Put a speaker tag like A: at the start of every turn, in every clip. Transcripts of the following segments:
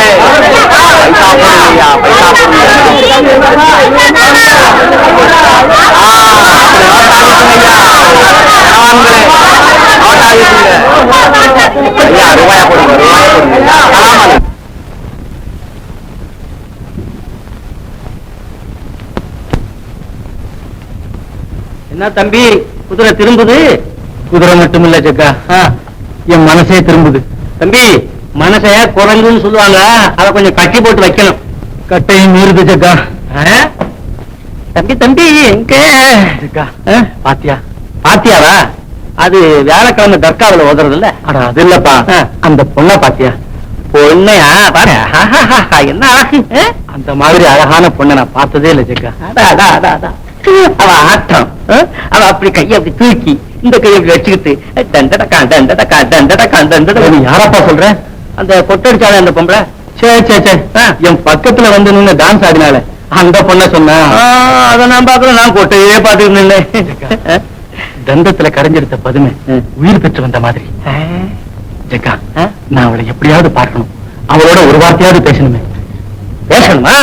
A: வாங்களே, பைசா போடுங்கய்யா, பைசா போடுங்க. ஐயா ரூபாயா போடுங்க, ரூபாயா போடுங்க.
B: என்ன தம்பி, குதிரை திரும்புது? குதிரை மட்டும் இல்ல ஜக்கா, என் மனசே திரும்புது. தம்பி, மனசை குரங்குன்னு சொல்லுவாங்க, அதை கொஞ்சம் கட்டி போட்டு வைக்கணும். கட்டையும் மீறுது ஜக்கா. தம்பி தம்பி, எங்க ஜக்கா பாத்தியா? பாத்தியாவா? அது வியாழக்கிழமை தர்காவில் ஓதுறது இல்ல? அது இல்லப்பா, அந்த பொண்ணை பாத்தியா? பொண்ணையா? பாரு, என்ன அழகு! அந்த மாதிரி அழகான பொண்ணை நான் பார்த்ததே இல்லை ஜக்கா. அவ ஆட்டம், அவ அப்படி கையை அப்படி தூக்கி இந்த கையை அப்படி வச்சுக்கிட்டு தண்டடக்கா தண்டடக்கா தண்டடக்கா தண்டட. யாரப்பா சொல்ற? அந்த கொட்டடிச்சாலே அந்த பொம்பளை. சரி சரி சரி, என் பக்கத்துல வந்து நின்று டான்ஸ் ஆடினால அந்த பொண்ண சொன்ன. அதை நான் பாக்குறேன், நான் கொட்டையே பாத்துட்டு நின்னேன். தண்டத்துல கரைஞ்செடுத்த பதுமை உயிர் பெற்று வந்த மாதிரி. ஜக்கா, நான் அவளை எப்படியாவது பார்க்கணும், அவளோட ஒரு வார்த்தையாவது பேசணுமே. பேசணுமா?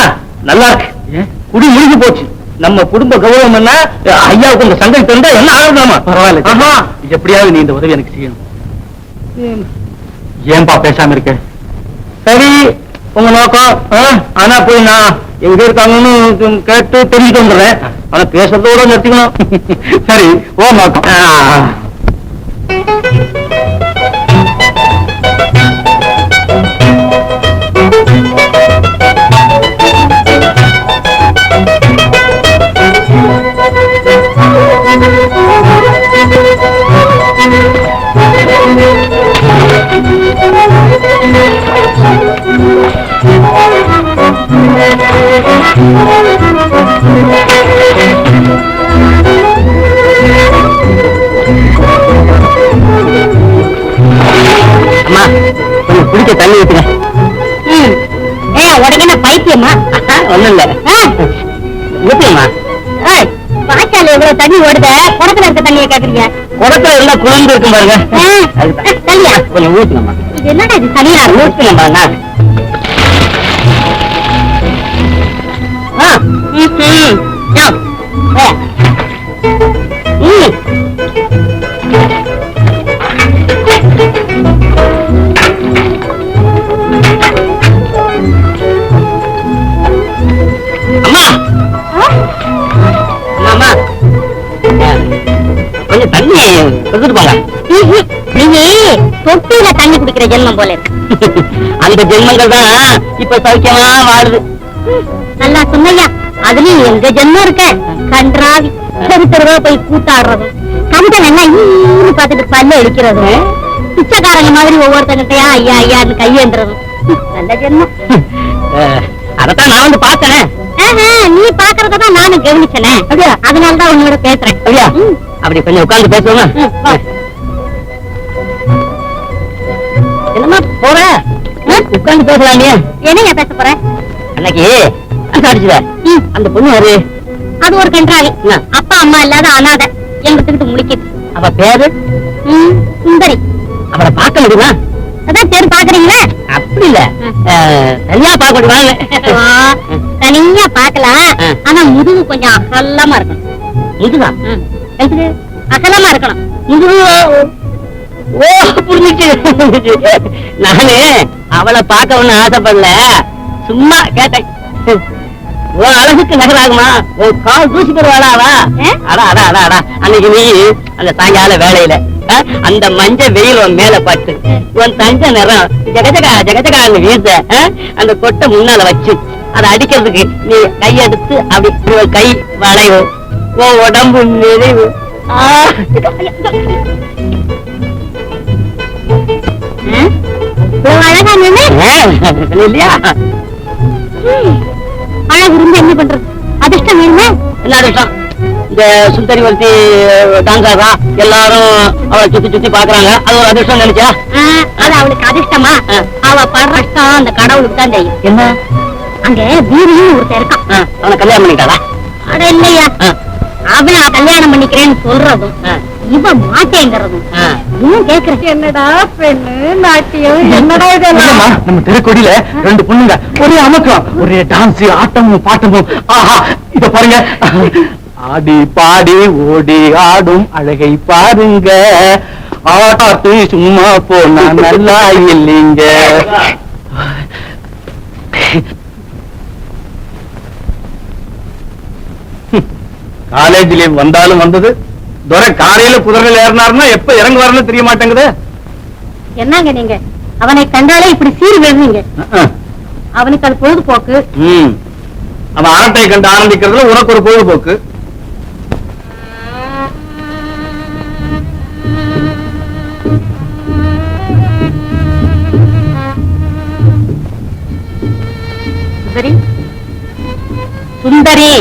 B: நல்லா இருக்கு. குடி முழுகி போச்சு. நம்ம குடும்ப கௌரவம் என்ன, ஐயாவுக்கு இந்த சங்கை தந்தா என்ன ஆகணுமா? பரவாயில்ல, எப்படியாவது நீ இந்த உதவி எனக்கு செய்யணும். ஏன்பா பேசாம இருக்க? சரி, உங்க நோக்கம். ஆனா போய் நான் எங்க இருக்காங்கன்னு கேட்டு தெரிஞ்சுட்டு வந்துடுறேன். ஆனா பேசுறதோட நிறுத்திக்கணும். சரி, ஓ நோக்கம். அம்மா, கொஞ்சம் குடிக்க தண்ணி ஊத்துங்க. உடனே என்ன பைத்தியமா? ஒண்ணும் இல்ல, ஊத்தியம்மா. வாய்க்கால எவ்வளவு தண்ணி ஓடுத, குடத்துல இருக்க தண்ணியை கேக்குறீங்க? குடத்துல எல்லாம் குழம்பு இருக்கும் பாருங்க. தண்ணியா? கொஞ்சம் ஊத்துங்கம்மா. இது என்னடா இது தனியா? ஊத்துங்கம்மா. கொஞ்சம் தண்ணி கொடுத்துட்டு போங்க. தொட்டியில தண்ணி குடிக்கிற ஜென்மம் போல இருக்கு. அந்த ஜென்மங்கள் தான் இப்ப சௌக்கியமா வாழுது. நல்லா சொன்னையா, அதுலயும் எங்க ஜென்மம் இருக்க கன்றாவி. தெரு தெருவா போய் கூத்தாடுறது, கண்ட நல்லா ஈன்னு பார்த்துட்டு பல்ல அடிக்கிறது, பிச்சைக்காரங்க மாதிரி ஒவ்வொருத்தங்கிட்டயா ஐயா ஐயான்னு கையேந்துறது. நல்ல ஜென்மம். அதத்தான் நான் வந்து பார்த்தேன். நீ பாக்குறதான் நானும் கவனிச்சனே, அதனாலதான் உன்னோட பேசுறேன். அப்படி கொஞ்சம் உட்கார்ந்து பேசுவோமா? என்னமா போற? உட்கார்ந்து பேசலாமே. என்னையா பேச போற? அன்னைக்கு அடிச்சுத அந்த பொண்ணு யாரு? அது ஒரு கன்றாவி, அப்பா அம்மா இல்லாத அனாதை, எங்கிட்டு முடிக்குது. அவ பேரு சுந்தரி. அவளை பார்க்க முடியுமா? அதான் பேரு பாக்குறீங்களா? அப்படி இல்ல, தனியா பார்க்க முடியுமா? தனியா பாக்கலாம், ஆனா முதுகு கொஞ்சம் அகலமா இருக்கணும். முதுகா? அகலமா இருக்கணும் முதுகு. ஓ, புரிஞ்சிச்சு. நானு அவளை பார்க்க ஒண்ணு ஆசைப்படல, சும்மா கேட்டேன். அழகுக்கு நகராகுமா? கால் தூசி பெறுவாளாவா? அடா அடா அடா அடா, அன்னைக்கு நீ அந்த சாயங்கால வேலையில அந்த மஞ்ச வெயில் உன் மேல பட்டு உன் தஞ்ச நிறம் ஜகஜகா ஜகஜகான்னு வீச, அந்த கொட்டை முன்னால வச்சு அதை அடிக்கிறதுக்கு நீ கையெடுத்து அப்படி கை வளைவு, உன் உடம்பு நிறைவு. இல்லையா? அழகு இருந்து என்ன பண்றது? அதிர்ஷ்டம் வேணுமே. என்ன அதிர்ஷ்டம்? இந்த சுந்தரி ஒருத்தி டான்ஸ் ஆடுறா, எல்லாரும் அவளை சுத்தி சுத்தி பாக்குறாங்க, அது ஒரு அதிர்ஷ்டம் நினைச்சா? அது அவளுக்கு அதிர்ஷ்டமா? அவ படுற கஷ்டம் அந்த கடவுளுக்கு தான் தெரியும். என்ன? அங்க வீரியும் ஒருத்தர் இருக்கான், அவனை கல்யாணம் பண்ணிட்டாளா? அட இல்லையா,
C: அவளை கல்யாணம் பண்ணிக்கிறேன்னு சொல்றதும் இவன் மாட்டேங்கிறதும் இன்னும் கேக்குறேன். என்னடா பெண்ணு நாட்டியம், என்னடா இதெல்லாம்?
B: நம்ம தெருக்கொடியில 2 பொண்ணுங்க ஒரே அமக்கம், ஒரே டான்ஸ், ஆட்டமும் பாட்டமும். ஆஹா, இத பாருங்க. ஆடி பாடி ஓடி ஆடும் அழகை பாருங்க, ஆட்டாத்து சும்மா போனா நல்லா இல்லைங்க. காலேஜ்ல வந்தாலும் வந்தது, துரை காரையில குதிரையில ஏறினாருன்னா எப்ப இறங்குவாருன்னு தெரிய மாட்டேங்குது.
C: என்னங்க நீங்க அவனை கண்டாலே இப்படி சீர் விழுந்தீங்க? அவனுக்கு அது பொழுதுபோக்கு.
B: அவன் ஆட்டை கண்டு ஆரம்பிக்கிறதுல உனக்கு ஒரு பொழுதுபோக்கு.
C: சுந்தரி, சுந்தரி,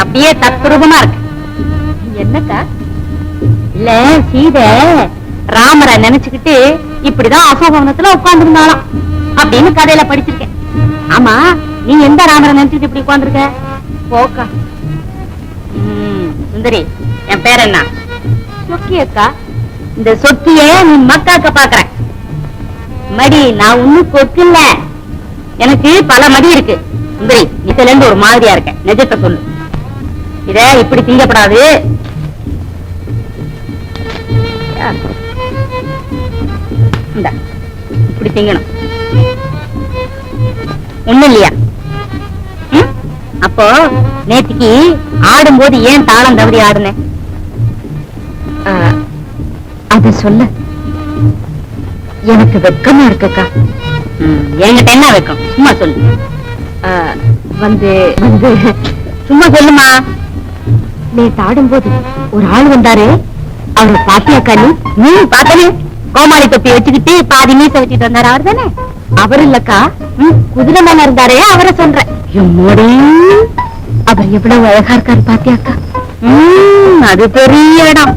C: அப்படியே தத்ரூபமா இருக்கு. என்னக்கா? இல்ல, சீதை ராமரை நினைச்சுக்கிட்டு இப்படிதான் அசோகவனத்துல உட்கார்ந்துருந்தாலும் அப்படின்னு கதையில படிச்சிருக்கேன். ஆமா, நீ எந்த ராமரை நினைச்சுக்கிட்டு இப்படி உட்கார்ந்துருக்க? போக்கா. சுந்தரி, என் பேர் என்ன? சொக்கி அக்கா. இந்த சொக்கிய நீ மக்காக்க பாக்குற மடி. நான் ஒண்ணும் கொக்கில்ல, எனக்கு பல மடி இருக்கு. சுந்தரி, இதுல இருந்து ஒரு மாதிரியா இருக்க, நிஜத்தை சொல்லு. இத இப்படி திங்கப்படாது. இப்படி திங்கணும். ஒண்ணு இல்லையா? அப்போ நேத்திக்கு ஆடும்போது ஏன் தாளம் தவறி ஆடுன? அத சொல்ல எனக்கு வெக்கமா இருக்குக்கா. என்கிட்ட என்ன வெக்கம்? சும்மா சொல்லு. வந்து வந்து சும்மா சொல்லுமா. நேத்து ஆடும்போது ஒரு ஆள் வந்தாரு, அவரை பாத்தியாக்கா? நீ பார்த்தனே, கோமாளி தொப்பி வச்சுக்கிட்டு பாதி மீச வச்சுட்டு வந்தாரு. அவர் தானே? அவர் இல்லக்கா, குதிரை மேல இருந்தாரே, அவரை சொல்றேன். அவர் எவ்வளவு அழகா இருக்காரு பாத்தியாக்கா? அது பெரிய இடம்,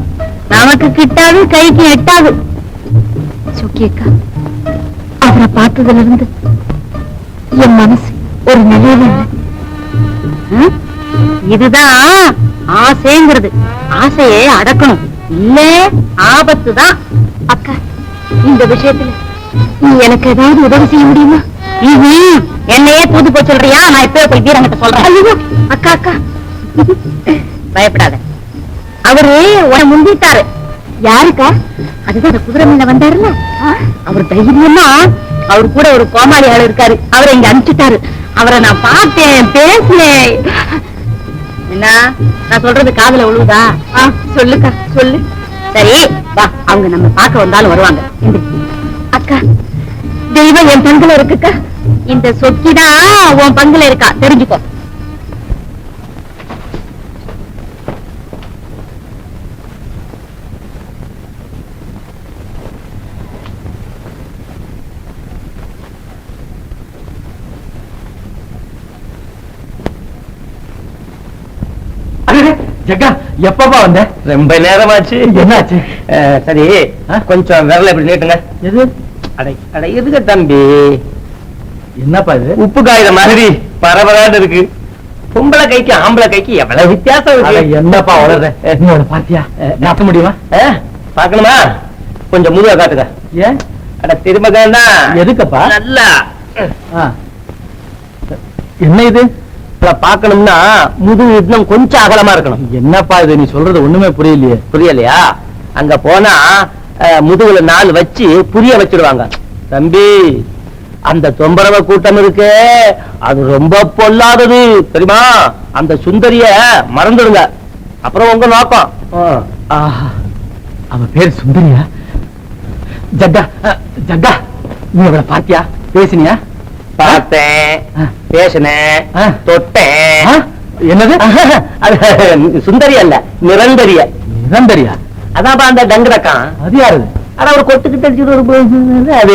C: நமக்கு கிட்டாது, கைக்கு எட்டாது. சுக்கியக்கா, அவரை பார்த்ததுல இருந்து என் மனசு ஒரு நிலையில இல்லை. இதுதான் ஆசைங்கிறது. ஆசையை அடக்கணும், இல்ல ஆபத்து தான். அக்கா, இந்த விஷயத்துல நீ எனக்கு ஏதாவது உதவி செய்ய முடியுமா? என்னையே தூது போய் சொல்றியா? நான் இப்ப போய் வீரங்கிட்ட சொல்றேன். ஐயோ அக்கா, அக்கா பயப்படாத. அவரு உன முந்திட்டாரு. யாருக்கா? அதுதான் குதிரை மேல வந்தாருல்ல, அவர் தைரியமா அவரு கூட ஒரு கோமாளி ஆளு இருக்காரு, அவரை இங்க அனுப்பிச்சுட்டாரு. அவரை நான் பார்த்தேன், பேசினேன். என்ன நான் சொல்றது காதுல விழுதா? சொல்லுக்கா, சொல்லு. சரி வா, அவங்க நம்ம பார்க்க வந்தாலும் வருவாங்க. அக்கா, தெய்வம் என் பங்குல இருக்குக்கா. இந்த சொக்கிதான் உன் பங்குல இருக்கா, தெரிஞ்சுக்கோ.
B: ஜக்கா, எப்பப்பா வந்த? ரொம்ப நேரமாச்சு. என்னாச்சு? சரி, கொஞ்சம் விரல இப்படி நீட்டுங்க. எது? அடை அடை எதுக்கு தம்பி? என்னப்பா இது? உப்பு காயிற மாதிரி பரபரான்னு இருக்கு. பொம்பளை கைக்கு ஆம்பளை கைக்கு எவ்வளவு வித்தியாசம் இருக்கு. என்னப்பா வளர்ற? என்னோட பாத்தியா மாத்த முடியுமா? பாக்கணுமா? கொஞ்சம் முதுக காட்டுங்க. ஏன்? அட திருமகன் தான். எதுக்கப்பா? நல்லா. என்ன இது? பாக்கணும்னா முதுகு இன்னும் கொஞ்சம் அகலமா இருக்கணும். என்னப்பா இது? நீ சொல்றது ஒண்ணுமே புரியலையே. புரியலையா? அங்க போனா முதுகுல 4 வச்சு புரிய வச்சிடுவாங்க. தம்பி, அந்த தொம்பரவ கூட்டம் இருக்கு, அது ரொம்ப பொல்லாதது தெரியுமா? அந்த சுந்தரிய மறந்துடுங்க, அப்புறம் உங்க நோக்கம். அவ பேர் சுந்தரியா? ஜக்கா, ஜக்கா, நீ அவளை பாத்தியா? பேசினியா? பார்த்தேன், பேசினேன், தொட்டேன். என்னது? சுந்தரி அல்ல, நிரந்தரிய. நிரந்தரியா? அதான் அந்த டங்கரக்கா. அது யாரு? ஆனா அவர் கொட்டுக்கிட்டு அது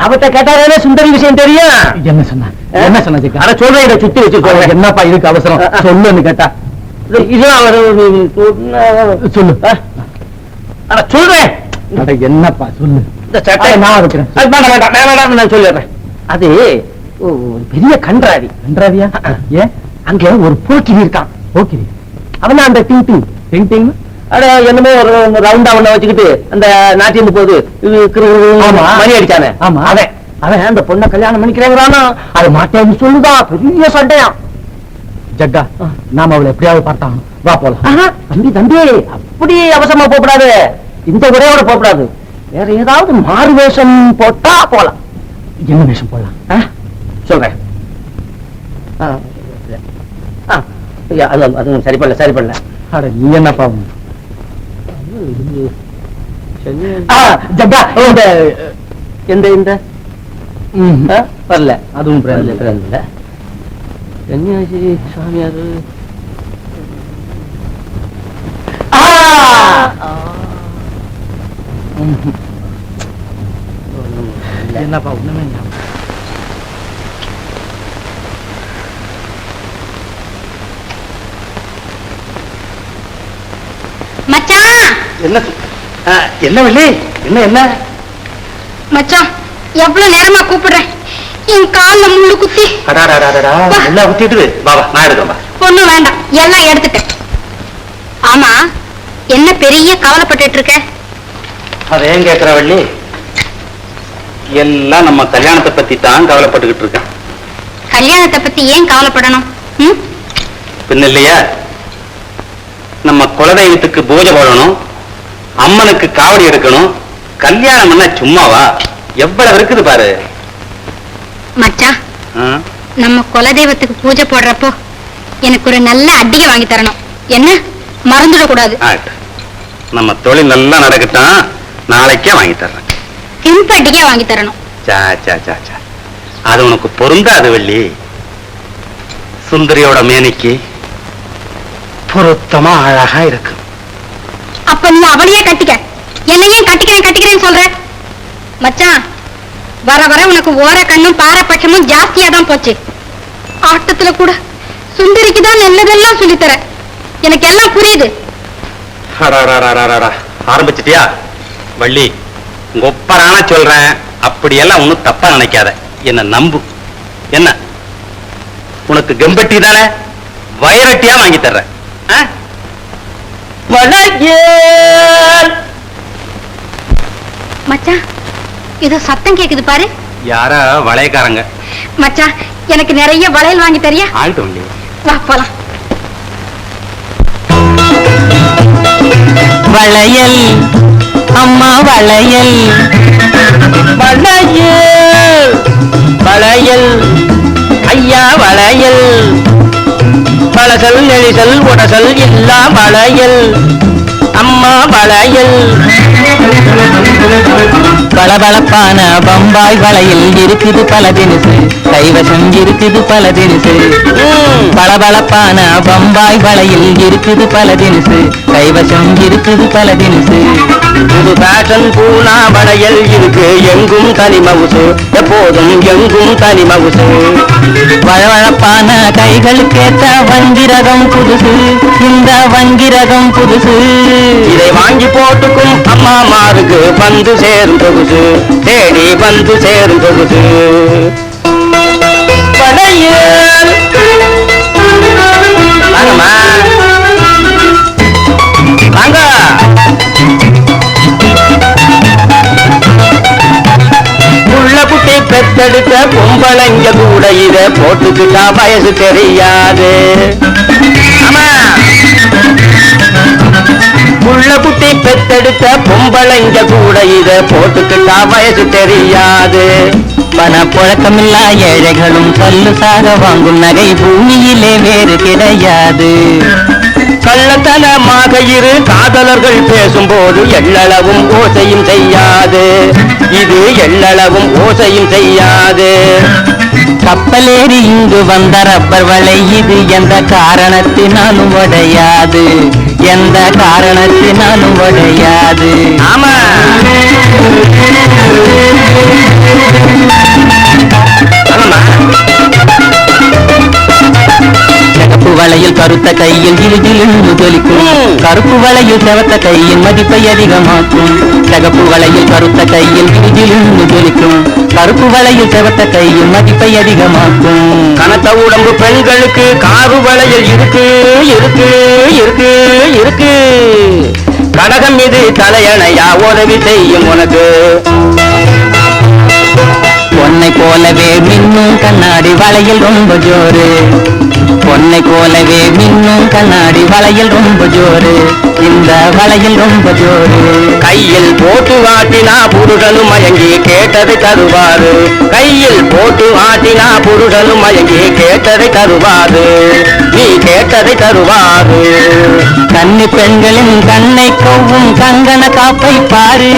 B: அவட்ட கேட்டாலே சுந்தரி விஷயம் தெரியும். என்ன சொன்ன? என்ன சொன்ன? ஆனா சொல்றேன், இதை சுத்தி வச்சு சொல்றேன். என்னப்பா இதுக்கு அவசரம்? சொல்லுன்னு கேட்டா இதுதான் அவர் சொல்லு. ஆனா சொல்றேன். என்னப்பா சொல்லு. இந்த சட்டை நான் இருக்கிறேன். நான் சொல்லிடுறேன். அது ஒரு பெரிய கன்றாவி.
A: கன்றாவியா? ஏன்?
B: அங்க ஒரு போக்கிரி இருக்கான்.
A: போக்கிரி?
B: அவன் அந்த டிங் அட என்னமோ ஒரு ரவுண்டா ஒண்ண வச்சுக்கிட்டு அந்த நாட்டியம் போது மணி அடிச்சானே.
A: ஆமா.
B: அவன் அந்த பொண்ணை கல்யாணம் பண்ணிக்கிறேங்கிறானா, அது மாட்டேன்னு சொல்லுதா. பெரிய சண்டையான்.
A: ஜக்கா, நாம அவளை எப்படியாவது பார்த்தாங்க. வா போலாம்.
B: தம்பி அப்படி அவசரமா போகக்கூடாது. இந்த உரையோட போகக்கூடாது. வேற ஏதாவது மாறு வேஷம் போட்டா போலாம்.
A: என்ன வேஷம் போடலாம்
B: சொல்றேன். அது சரிப்படல.
A: அட நீ என்ன பாவம்.
B: ஜக்கா, இந்த வரல.
A: அதுவும்
B: இல்ல. கன்னியாசி சாமியார்
A: என்னப்பா ஒண்ணுமே
C: மச்சான்,
B: என்ன வெள்ளி? என்ன
C: மச்சான், எவ்வளவு நேரமா கூப்பிடுறேன். என் கால்ல முள்ளு குத்தி.
B: எல்லாம் குத்திட்டு பாபா நான் எடுக்கிறேன்.
C: ஒண்ணும் வேண்டாம், எல்லாம் எடுத்துட்டேன். ஆமா, என்ன பெரிய கவலைப்பட்டு இருக்க?
B: அத ஏன் கேக்குற வள்ளி? எல்லாம் நம்ம கல்யாணத்தை பத்தி தான் கவலைப்பட்டுக்கிட்டு இருக்கேன்.
C: கல்யாணத்தை பத்தி ஏன் கவலைப்படணும்?
B: பின்ன இல்லையா, நம்ம குலதெய்வத்துக்கு பூஜை போடணும், அம்மனுக்கு காவடி எடுக்கணும். கல்யாணம் என்ன சும்மாவா? எவ்வளவு இருக்குது பாரு.
C: மச்சான், நம்ம குலதெய்வத்துக்கு பூஜை போடுறப்போ எனக்கு ஒரு நல்ல அட்டிகை வாங்கி தரணும். என்ன மறந்துடக்கூடாது.
B: நம்ம தொழில் நல்லா நடக்கட்டும், நாளைக்கே வாங்கி தர்றேன்.
C: சிம்பு அட்டிகை வாங்கி தரணும்.
B: அது உனக்கு பொருந்தாது வள்ளி. சுந்தரியோட மேனிக்கு பொருத்தமா அழகா இருக்கு.
C: அப்ப நீ அவளையே கட்டிக்க. என்னையே கட்டிக்கிறேன்னு சொல்ற. மச்சான், வர வர உனக்கு ஓர கண்ணும் பாரபட்சமும் ஜாஸ்தியா தான் போச்சு. ஆட்டத்துல கூட சுந்தரிக்கு தான் நல்லதெல்லாம் சொல்லித்தர. எனக்கு எல்லாம் புரியுது.
B: ஆரம்பிச்சிட்டியா வள்ளி? கொப்பரான சொல்றேன், அப்படியெல்லாம் ஒண்ணும் தப்பா நினைக்காத. என்ன நம்பு. என்ன உனக்கு கம்பட்டி தானே, வைரட்டியா வாங்கி தர்றேன்.
C: மச்சான், ஏதோ சத்தம் கேக்குது பாரு.
B: யாரா வளையக்காரங்க.
C: மச்சான், எனக்கு நிறைய வளையல் வாங்கி தரியா?
B: ஆகட்டும்.
C: வா போலாம்.
D: வளையல் அம்மா வளையல், வளையல் வளையல் ஐயா வளையல், பழசல் நெளிசல் உடசல் எல்லாம் வளையல் அம்மா வளையல். பளபளப்பான பம்பாய் வளையல் இருக்குது பல தினுசு, கைவசம் இருக்குது பல தினுசு. பளபளப்பான பம்பாய் வளையல் இருக்குது பல தினுசு, கைவசம் இருக்குது பல தினுசு. புது பேஷன் பூனா வளையல் இருக்கு எங்கும் தனிமவுசு, எப்போதும் எங்கும் தனிமவுசு. வளவளப்பான கைகளுக்கேற்ற வங்கிரகம் புதுசு, இந்த வங்கிரகம் புதுசு. இதை வாங்கி போட்டுக்கும் அம்மா மாருக்கு வந்து சேரும் சொகுசு, தேடி வந்து சேரும் சொகுசு. வளையல் வாங்கம்மா வாங்க. உள்ள குட்டி பெத்தெடுத்த பொம்பளைங்க கூட இத போட்டுக்கிட்டா வயசு தெரியாது. ஆமா, உள்ள குட்டி பெத்தெடுத்த பொம்பளைங்க கூட இத போட்டுக்கிட்டா வயசு தெரியாது. பண புழக்கமில்லா ஏழைகளும் கல்லு சாக வாங்கும் நகை பூமியிலே வேறு கிடையாது. கள்ளத்தனமாக இரு காதலர்கள் பேசும்போது எள்ளளவும் ஓசையும் செய்யாது, இது எள்ளளவும் ஓசையும் செய்யாது. கப்பலேறி இங்கு வந்த ரப்பர் வலை இது எந்த காரணத்தினாலும் உடையாது, எந்த காரணத்தினாலும் உடையாது. ஆமா, சிகப்பு வளையில் கருத்த கையில் ஜிலுஜிலுன்னு ஜொலிக்கும் கருப்பு வளையில் செவத்த கையில் மதிப்பை அதிகமாக்கும் சிகப்பு வளையில் கருத்த கையில் ஜிலுஜிலுன்னு ஜொலிக்கும் கருப்பு வளையில் செவத்த கையில் மதிப்பை அதிகமாக்கும் கனத்த உடம்பு பெண்களுக்கு காரு வளையில் இருக்கு இருக்கு இருக்கு இருக்கு கடகம் இது தலையணையா உதவி செய்யும் உனக்கு பொன்னை போலவே மின்னும் கண்ணாடி வளையில் ரொம்ப ஜோரு பொன்னை போலவே மின்னும் கண்ணாடி வளையில் ரொம்ப ஜோரு இந்த வளையில் ரொம்ப ஜோரு கையில் போட்டு ஆட்டினா புருடனும் மயங்கி கேட்டதை தருவாரு கையில் போட்டு ஆட்டினா புருடனும் மயங்கி கேட்டதை தருவாரு நீ கேட்டதை தருவாரு கன்னி பெண்களின் கண்ணை கொவ்வும் கங்கண காப்பை பாரு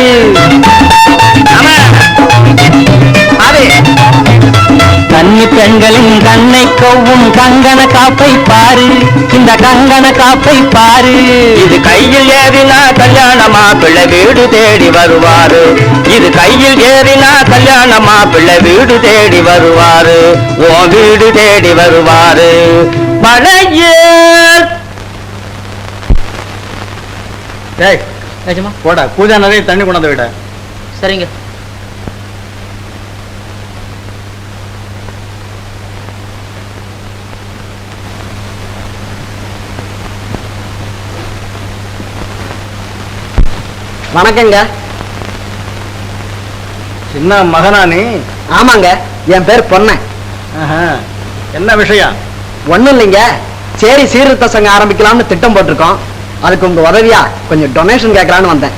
D: கன்னி பெண்களின் கண்ணை கொவ்வும் கங்கண காப்பை பாரு இந்த கங்கண காப்பை பாரு இது கையில் ஏறினா கல்யாணமா பிள்ளை வீடு தேடி வருவாரு இது கையில் ஏறினா கல்யாணமா பிள்ளை வீடு தேடி வருவாரு ஓ வீடு தேடி வருவாரு மழையில்
B: போடா பூஜா நிறைய தண்ணி கொண்டாந்து விட.
D: சரிங்க.
A: வணக்கங்க.
B: சின்ன மகனா நீ?
A: ஆமாங்க, என் பேர் பொன்னன்.
B: என்ன விஷயம்?
A: ஒண்ணும் இல்லைங்க, சரி சீர்திருத்த சங்கம் ஆரம்பிக்கலாம்னு திட்டம் போட்டிருக்கோம். அதுக்கு உங்க உதவியா கொஞ்சம் டொனேஷன் கேட்கலான்னு வந்தேன்.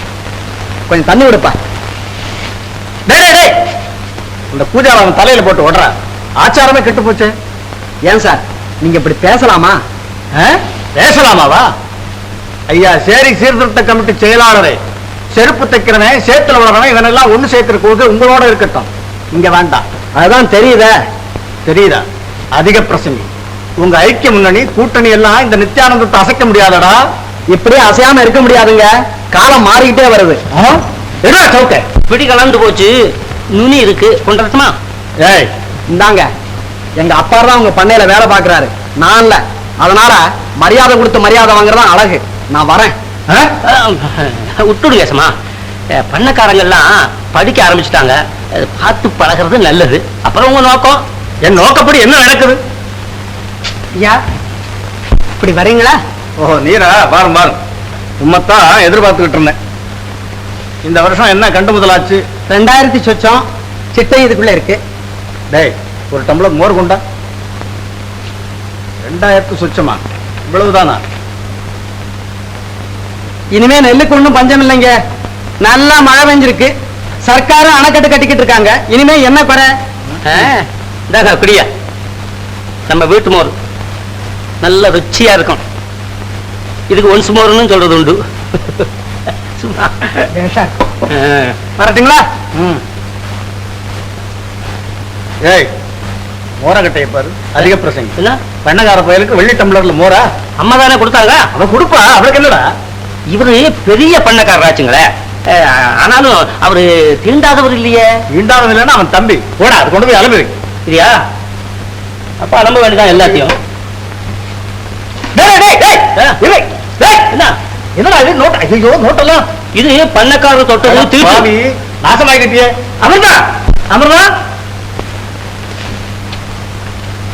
A: கொஞ்சம் தண்ணி கொடுப்பா.
B: இந்த பூஜா அவன் தலையில போட்டு ஓடுற ஆச்சாரமே கெட்டு போச்சு.
A: ஏன் சார் நீங்க இப்படி பேசலாமா?
B: பேசலாமாவா? ஐயா, சேரி சீர்திருத்த கமிட்டி செயலாளரே, செருப்பு தைக்கிறவன் சேத்துல விடுறவன் இவனெல்லாம் ஒண்ணு சேர்த்திருக்க உங்களோட இருக்கட்டும். இங்க வேண்டாம்.
A: அதுதான்
B: தெரியுதா? அதிக பிரசங்கி. உங்க ஐக்கிய முன்னணி கூட்டணி எல்லாம் இந்த நித்யானந்தத்தை அசைக்க முடியாதடா.
A: இப்படியே அசையாம இருக்க முடியாதுங்க, காலம் மாறிக்கிட்டே வருது.
B: என்ன சவுக்க
D: பிடி கலந்து போச்சு, நுனி இருக்கு, கொண்டமா?
B: ஏய்,
A: இந்தாங்க, எங்க அப்பா தான் உங்க பண்ணையில வேலை பாக்குறாரு, நான் இல்ல. அதனால மரியாதை கொடுத்து மரியாதை வாங்குறதா அழகு. நான் வரேன்.
D: விட்டுடுங்க சமா. பண்ணக்காரங்கெல்லாம் படிக்க ஆரம்பிச்சுட்டாங்க, பார்த்து பழகிறது நல்லது. அப்புறம் உங்க நோக்கம்?
B: என் நோக்கப்படி என்ன நடக்குது?
A: ஐயா, இப்படி வரீங்களா?
B: ஓஹோ, நீரா? பாரும் பாரும், உம்மத்தான் எதிர்பார்த்துக்கிட்டு இருந்தேன். இந்த வருஷம் என்ன கண்டு முதலாச்சு?
A: 2000 சொச்சம் சிட்டை இதுக்குள்ள இருக்கு.
B: டேய், ஒரு டம்ளர் மோர் கொண்டா. 2000 சொச்சமா? இவ்வளவுதானா?
A: இனிமே நெல்லுக்கு ஒண்ணும் பஞ்சம் இல்லைங்க. நல்லா மழை பெஞ்சிருக்கு, சர்க்காரும் அணைக்கட்டு கட்டிக்கிட்டு இருக்காங்க. இனிமே என்ன குறை?
D: குடியா, நம்ம வீட்டு மோர் நல்ல ருச்சியா இருக்கும். இதுக்கு ஒன்ஸ் மோர்னு சொல்றது உண்டு.
A: வரட்டுங்களா?
B: ஏய், மோரகட்டைய பாரு, அதிக பிரசங்க. பண்ணக்கார பயலுக்கு வெள்ளி டம்ளர்ல மோரா?
D: அம்மா தானே கொடுத்தாங்க,
B: அவன் கொடுப்பா. அவளுக்கு என்னடா?
D: இவரு பெரிய பண்ணக்காரராச்சுங்களே, ஆனாலும் அவரு தீண்டாதவர் இல்லையே.
B: தீண்டாதவர் இல்லைன்னா அவன் தம்பி. போடா, அது கொண்டு போய் அலம்பு.
D: சரியா? அப்ப அலம்ப வேண்டியதான் எல்லாத்தையும்.
B: என்னடா இது நோட்? ஐயோ, நோட்டெல்லாம்
D: இது பண்ணக்காரர் தொட்டது திருப்பி
B: நாசமாகிட்டியே. அமர்தா, அமர்தா,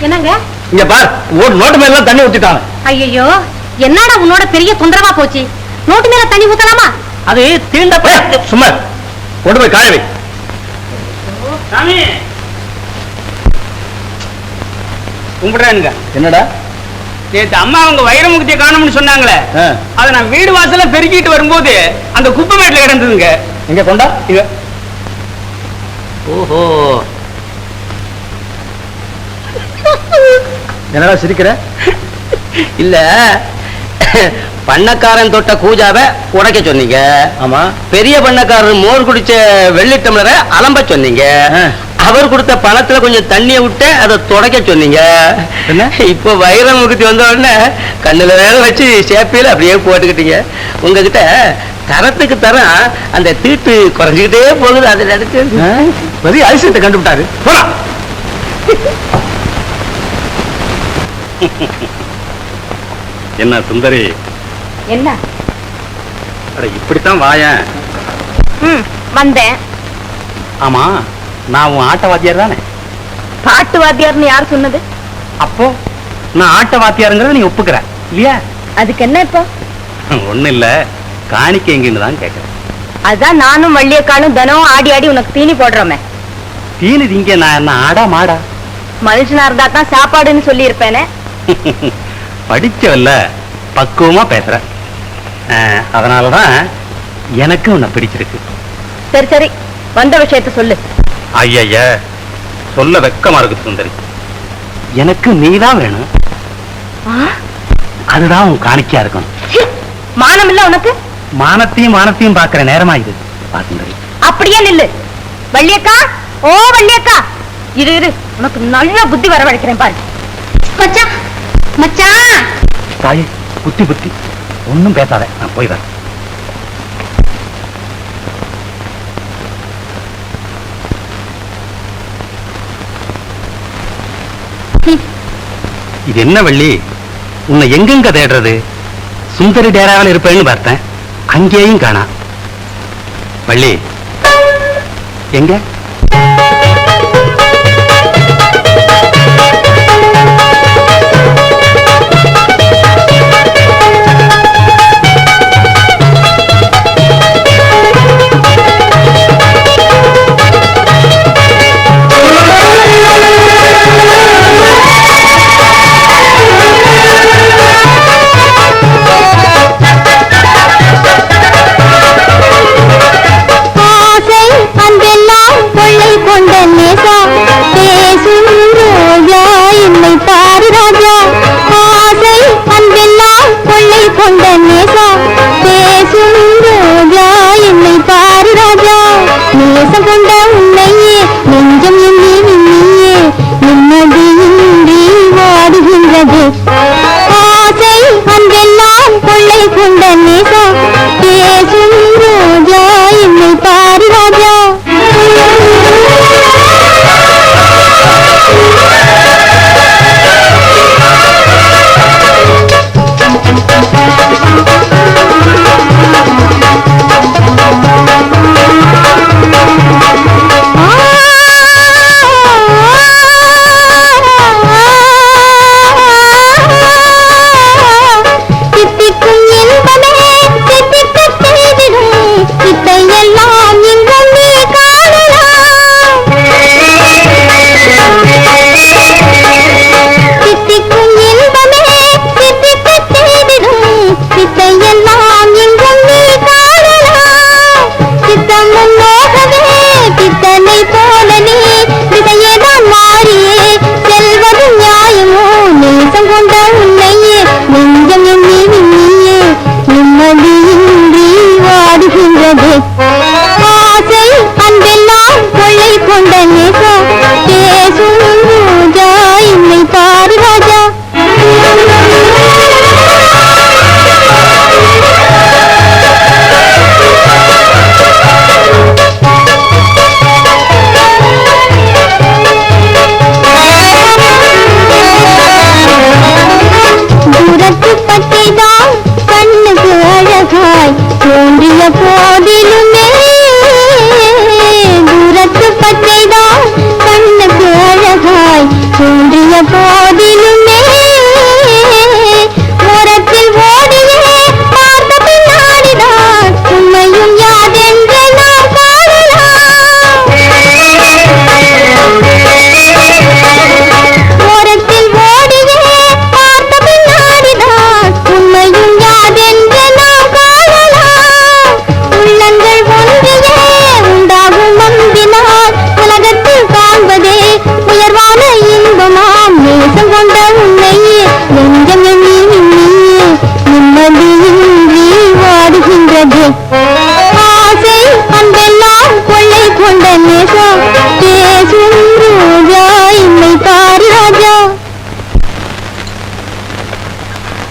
C: என்னங்க?
B: இங்க பார், ஒரு நோட்டு மேல தண்ணி ஊத்திட்டாங்க.
C: ஐயோ, என்னடா உன்னோட பெரிய தொந்தரவா போச்சு? நோட்டு மேல தண்ணி ஊத்தலாமா?
D: அது தீண்ட
B: சும்மா கொண்டு போய் காய வை.
D: சாமி
B: கும்பிடுறானுங்க. என்னடா?
E: நேத்து அம்மா அவங்க வைரமுகத்தியை காணும்னு சொன்னாங்களே, அதை நான் வீடு வாசல பெருக்கிட்டு வரும்போது அந்த குப்பை மேட்ல கிடந்ததுங்க.
B: எங்க கொண்டா? இங்க.
D: ஓஹோ,
B: என்னடா சிரிக்கிற?
D: இல்ல, பண்ணக்காரன் தொட்ட கூஜாவை உடைக்க சொன்னீங்க.
B: ஆமா.
D: பெரிய பண்ணக்காரர் மோர் குடிச்ச வெள்ளி டம்ளரை அலம்ப சொன்னீங்க. அவர் கொடுத்த பணத்துல கொஞ்சம் தண்ணியை விட்டு அதை துடைக்க சொன்னீங்க. இப்போ வைரம் முகத்தி வந்த உடனே கண்ணுல வேற வச்சு சேப்பியில அப்படியே போட்டுக்கிட்டீங்க. உங்ககிட்ட தரத்துக்கு தரம் அந்த தீட்டு குறைஞ்சுக்கிட்டே போகுது. அதை நினைச்சு
B: பெரிய அதிசயத்தை கண்டுபிட்டாரு. என்ன சுந்தரி?
C: என்ன?
B: அட இப்படித்தான் வாயேன்.
C: வந்தேன்.
B: ஆமா, நான் உன் ஆட்ட வாத்தியார் தானே?
C: பாட்டு வாத்தியார்னு யார் சொன்னது?
B: அப்போ நான் ஆட்ட வாத்தியாருங்கிறத நீ ஒப்புக்கிற இல்லையா?
C: அதுக்கு என்ன இப்போ?
B: ஒண்ணு இல்ல, காணிக்க எங்கன்னு தான் கேட்கிறேன்.
C: அதான் நானும் வள்ளியக்காலும் தினம் ஆடி ஆடி உனக்கு தீனி போடுறோமே.
B: தீனி திங்க நான் என்ன ஆடா மாடா?
C: மனுஷனா இருந்தா தான் சாப்பாடுன்னு சொல்லி இருப்பேனே.
B: படிச்சவல்ல, பக்குவமா பேசுற. அதனாலதான் எனக்கு உன்னை பிடிச்சிருக்கு.
C: சரி சரி, வந்த விஷயத்த சொல்லு.
B: ஐய, சொல்ல வெக்கமா இருக்கு சுந்தரி. எனக்கு நீதான் வேணும். அதுதான் உன் காணிக்கையா இருக்கணும்.
C: மானம் இல்ல உனக்கு?
B: மானத்தையும் பாக்குற நேரமா இது. சுந்தரி
C: அப்படியே நில்லு. வள்ளியக்கா, ஓ வள்ளியக்கா, இரு உனக்கு நல்ல புத்தி வரவழைக்கிறேன் பாரு. மச்சான் மச்சான்.
B: தாயே, புத்தி ஒன்னும் பேசாத, நான் போய் வரேன். இது என்ன வள்ளி, உன்னை எங்கெங்க தேடுறது? சுந்தரி டேராவில் இருப்பேன்னு பார்த்தேன், அங்கேயும் காணா. வள்ளி எங்க?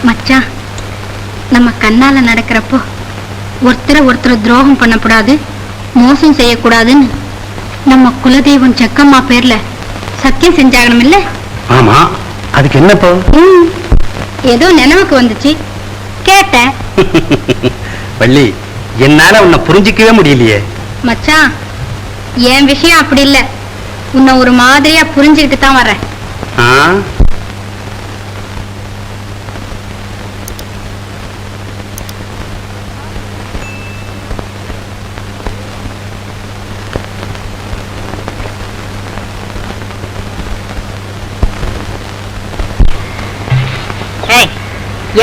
C: மச்சான், நம்ம கண்ணால நடக்கிறப்போ ஒருத்தரை துரோகம் பண்ணக்கூடாது, மோசம் செய்யக்கூடாதுன்னு நம்ம குலதெய்வம் செக்கம்மா பேர்ல சத்தியம் செஞ்சாகணும் இல்ல?
B: ஆமா, அதுக்கு என்ன இப்போ?
C: ஏதோ நினைவுக்கு வந்துச்சு, கேட்டேன்.
B: வள்ளி, என்னால உன்னை புரிஞ்சிக்கவே முடியலையே.
C: மச்சான், என் விஷயம் அப்படி இல்ல. உன்னை ஒரு மாதிரியா புரிஞ்சுக்கிட்டு தான் வர்றேன்.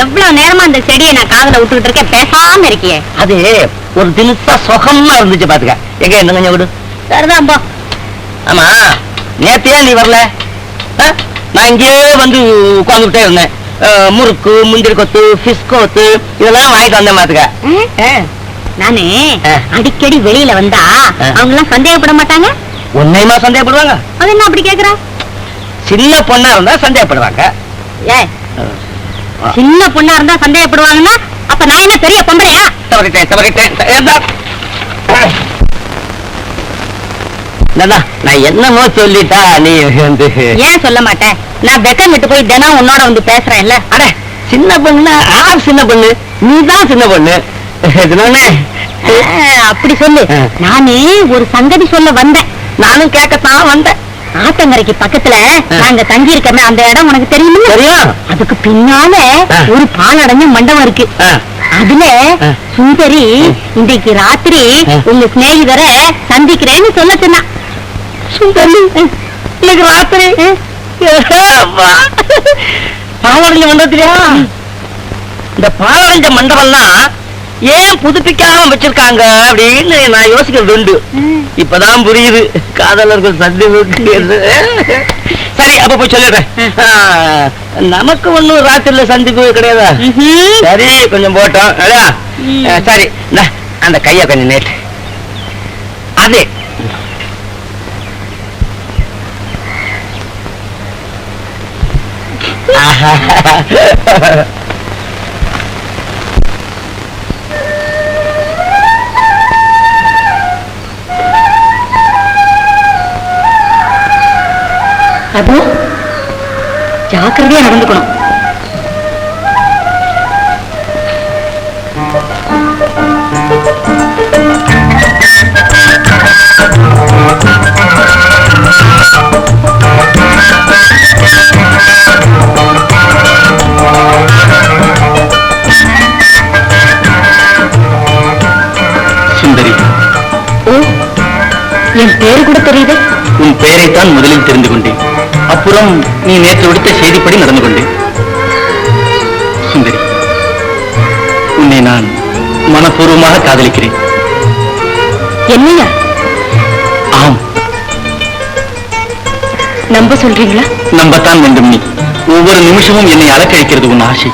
C: எவ்வளவு நேரமா அந்த செடியை நான் காதுல விட்டுக்கிட்டு இருக்கேன், பேசாம இருக்கியே.
D: அது ஒரு தினசா சுகமா இருந்துச்சு பாத்துக்க. எங்க என்ன கொஞ்சம் விடு.
C: சரிதான் போ.
D: ஆமா, நேத்தையா நீ வரல? நான் இங்கேயே வந்து உட்காந்துட்டே இருந்தேன். முறுக்கு, முந்திரி கொத்து, பிஷ் கொத்து இதெல்லாம் வாங்கிட்டு வந்தேன் பாத்துக்க.
C: நானு அடிக்கடி வெளியில வந்தா அவங்க எல்லாம் சந்தேகப்பட மாட்டாங்க?
D: உன்னையுமா சந்தேகப்படுவாங்க?
C: அது என்ன அப்படி கேக்குற?
D: சின்ன பொண்ணா இருந்தா சந்தேகப்படுவாங்க.
C: சின்ன பொண்ணா இருந்தா சந்தேகப்படுவாங்கன்னா அப்ப நான் என்ன பெரிய பொம்பளையா?
D: நான் என்னமோ சொல்லிட்டா நீ வந்து
C: ஏன் சொல்ல மாட்டேன்? நான் வெக்கம் விட்டு போய் தினம் உன்னோட வந்து பேசுறேன்ல.
D: அட சின்ன பொண்ணு, ஆள் சின்ன பொண்ணு, நீதான் சின்ன பொண்ணு.
C: அப்படி சொல்லு. நானே ஒரு சங்கதி சொல்ல வந்தேன்.
D: நானும் கேட்கத்தான் வந்தேன்.
C: ஆத்தங்கரைக்கு பக்கத்துல நாங்க தங்கி இருக்கமே அந்த இடம் உனக்கு தெரியுமா?
D: தெரியும்.
C: அதுக்கு பின்னால ஒரு பாலடைஞ்ச மண்டபம் இருக்கு. அதுல சுந்தரி இன்றைக்கு ராத்திரி உங்க சிநேகிதரை சந்திக்கிறேன்னு சொல்ல சொன்னா.
D: சுந்தரி இன்னைக்கு ராத்திரி பாலடைஞ்ச மண்டபத்திலயா? இந்த பாலடைஞ்ச மண்டபம்லாம் ஏன் புதுப்பிக்காம வச்சிருக்காங்க அப்படின்னு நான் யோசிக்கிறது உண்டு. இப்பதான் புரியுது காதலர்கள் சந்திப்பு. சரி, அப்ப போய் சொல்லிடுறேன். நமக்கு ஒண்ணும் ராத்திரில சந்திப்பு கிடையாதா? சரி, கொஞ்சம் போட்டோம். சரி, அந்த கைய கொஞ்சம் நேற்று அது
C: அப்போ ஜாக்கிரதையா நடந்துக்கணும்.
B: சுந்தரி,
C: என் பேரு கூட தெரியுது.
B: உன் பெயரைத்தான் முதலில் தெரிந்து கொண்டேன். அப்புறம் நீ நேற்று விடுத்த செய்திப்படி நடந்து கொண்டேன். சுந்தரி, உன்னை நான் மனப்பூர்வமாக காதலிக்கிறேன்.
C: என்னையா?
B: ஆம்.
C: நம்ப சொல்றீங்களா?
B: நம்பத்தான் வேண்டும். நீ ஒவ்வொரு நிமிஷமும் என்னை அலக்கழிக்கிறது உன் ஆசை.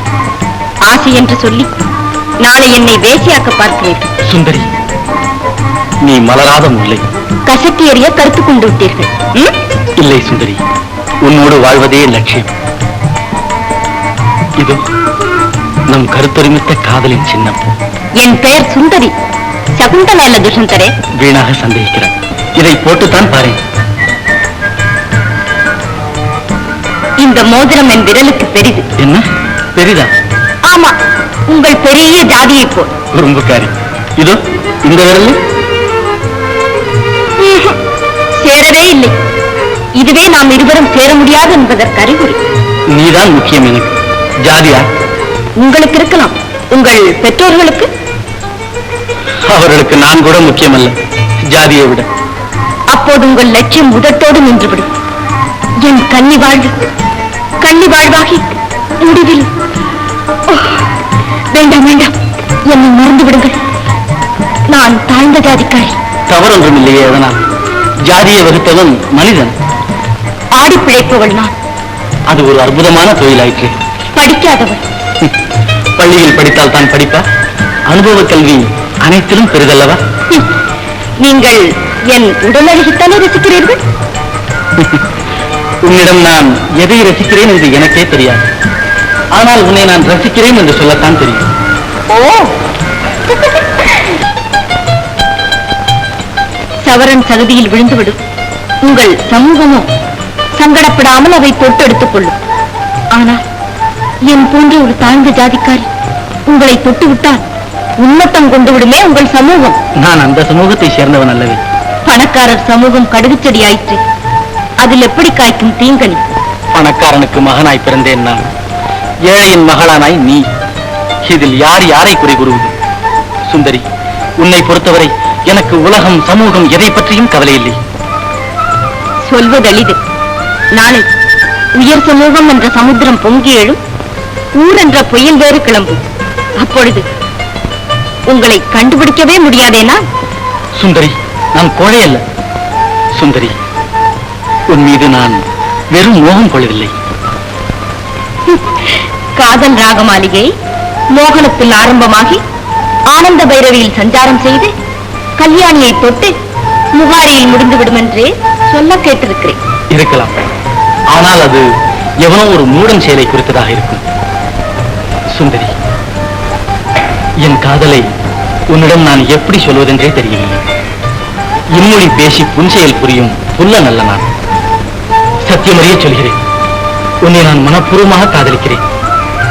C: ஆசை என்று சொல்லி நாளை என்னை வேசியாக்க பார்க்கிறீர்கள்.
B: சுந்தரி, நீ மலராத முல்லை.
C: கசக்கி எறிய கருத்து கொண்டு விட்டீர்கள்.
B: இல்லை சுந்தரி, உன்னோடு வாழ்வதே லட்சியம். இதோ நம் கருத்தொருமித்த காதலின் சின்னம்.
C: என் பெயர் சுந்தரி, சகுந்தலா இல்ல துஷந்தரே.
B: வீணாக சந்தேகிக்கிறார். இதை போட்டுத்தான் பாரு.
C: இந்த மோதிரம் என் விரலுக்கு பெரிது.
B: என்ன பெரிதா?
C: ஆமா, உங்கள் பெரிய ஜாதியை போல்.
B: குறும்புக்காரி. இதோ இந்த விரல்
C: சேரவே இல்லை. இதுவே நாம் இருவரும் சேர முடியாது என்பதற்கு அறிகுறி.
B: நீதான் முக்கியம் எனக்கு. ஜாதியா?
C: உங்களுக்கு இருக்கலாம், உங்கள் பெற்றோர்களுக்கு?
B: அவர்களுக்கு நான் கூட முக்கியமல்ல, ஜாதியை விட.
C: அப்போது உங்கள் லட்சியம் உதட்டோடு நின்றுவிடும். என் கன்னி வாழ்வாகி முடிவில். வேண்டாம் வேண்டாம், என்னை மறந்து விடுங்கள். நான் தாழ்ந்த ஜாதிக்காரி.
B: தவறொன்றும் இல்லையே. அதனால் ஜாதியை வகுத்தவன் மனிதன்.
C: ஆடி பிழைப்பவள் நான்.
B: அது ஒரு அற்புதமான தொழிலாயிற்று.
C: படிக்காதவள்.
B: பள்ளியில் படித்தால் தான் படிப்பா? அனுபவ கல்வி அனைத்திலும் பெரிதல்லவா?
C: நீங்கள் என் உடல் அழகித்தானே ரசிக்கிறீர்கள்?
B: உன்னிடம் நான் எதை ரசிக்கிறேன் என்று எனக்கே தெரியாது. ஆனால் உன்னை நான் ரசிக்கிறேன் என்று சொல்லத்தான் தெரியும்.
C: ஓ, சவரன் சகதியில் விழுந்துவிடும். உங்கள் சமூகமோ சங்கடப்படாமல் அதை தொட்டெடுத்துக் கொள்ளும். ஆனால் என் போன்ற ஒரு தாழ்ந்த ஜாதிக்காரி உங்களை தொட்டு விட்டால் உன்னத்தம் கொண்டு விடுமே உங்கள் சமூகம்.
B: நான் அந்த சமூகத்தை சேர்ந்தவன் அல்லவே.
C: பணக்காரர் சமூகம் கடுகுச்செடி ஆயிற்று, அதில் எப்படி காய்க்கும் தீங்கனி?
B: பணக்காரனுக்கு மகனாய் பிறந்தேன் நான், ஏழையின் மகளானாய் நீ. இதில் யார் யாரை குறை கூறுவது? சுந்தரி, உன்னை பொறுத்தவரை எனக்கு உலகம் சமூகம் எதை பற்றியும் கவலை இல்லை.
C: சொல்வது எளிது. நாளை உயர் சமூகம் என்ற சமுத்திரம் பொங்கி எழும், ஊர் என்ற புயல் வேறு கிளம்பும். அப்பொழுது உங்களை கண்டுபிடிக்கவே முடியாதேனா?
B: சுந்தரி, நான் கோழை அல்ல. சுந்தரி, உன் மீது நான் வெறும் மோகம் கொள்ளவில்லை.
C: காதல் ராக மாளிகை மோகனத்தில் ஆரம்பமாகி ஆனந்த பைரவியில் சஞ்சாரம் செய்து கல்யாணியை தொட்டு முகாரியில் முடிந்துவிடும் என்றே சொல்ல கேட்டிருக்கிறேன்.
B: இருக்கலாம், ஆனால் அது எவனோ ஒரு மூடன் செயலை குறித்ததாக இருக்கும். சுந்தரி, என் காதலை உன்னிடம் நான் எப்படி சொல்வதென்றே தெரியவில்லை. இன்மொழி பேசி புன்செயல் புரியும் புல்ல நல்ல நான். சத்தியமறிய சொல்கிறேன், உன்னை நான் மனப்பூர்வமாக காதலிக்கிறேன்.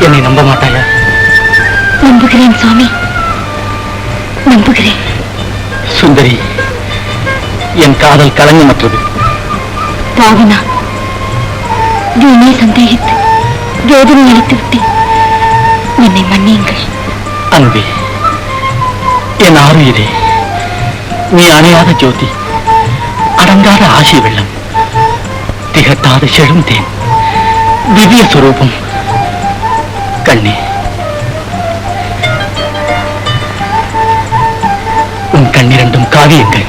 B: என்னை நம்ப மாட்டாயா?
C: நம்புகிறேன் சுவாமி, நம்புகிறேன்.
B: சுந்தரி, என் காதல் களங்கமற்றது.
C: பாவினா, வீணே சந்தேகித்து வேதனை அளித்து விட்டேன். என்னை மன்னியுங்கள்.
B: அன்பே, என் ஆறுயிரே, நீ அணையாத ஜோதி, அடங்காத ஆசை வெள்ளம், திகட்டாத செழும் தேன், திவ்ய சுரூபம். கண்ணே, உன் கண்ணிரண்டும் காவியங்கள்.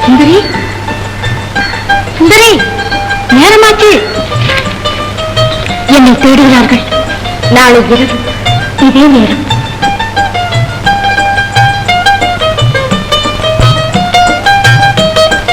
C: சுந்தரி, சுந்தரி, நேரமாச்சு. என்னை தேடுகிறார்கள். நாளை இரவு இதே நேரம்